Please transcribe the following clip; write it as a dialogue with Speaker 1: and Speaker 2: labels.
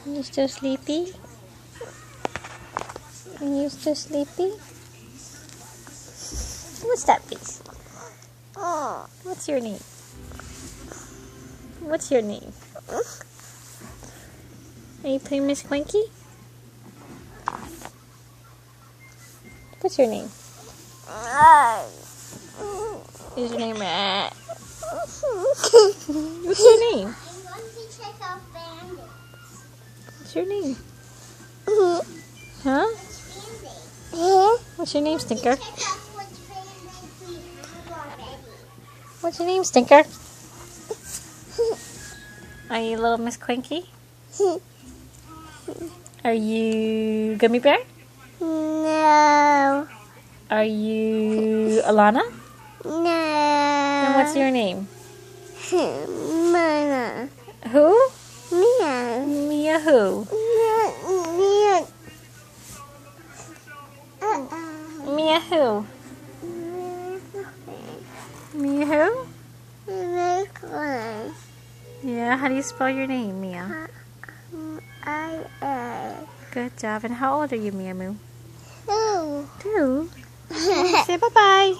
Speaker 1: You still sleepy? Are you still sleepy? What's that face? What's your name? What's your name? Are you playing Miss Clanky? What's your name? Is your name What's your name?
Speaker 2: I'm going to check out bandits.
Speaker 1: What's your name? Huh? What's your name, Stinker?
Speaker 2: Check out which bandits we have already.
Speaker 1: What's your name, Stinker? Are you little Miss Clanky? Are you Gummy Bear?
Speaker 2: No.
Speaker 1: Are you Alana?
Speaker 2: No.
Speaker 1: And what's your name?
Speaker 2: Mana.
Speaker 1: Who?
Speaker 2: Mia.
Speaker 1: Mia who?
Speaker 2: Mia.
Speaker 1: Mia who? Mia who? Yeah, how do you spell your name, Mia? Good job. And how old are you, Mia Moo? 2. Say bye-bye.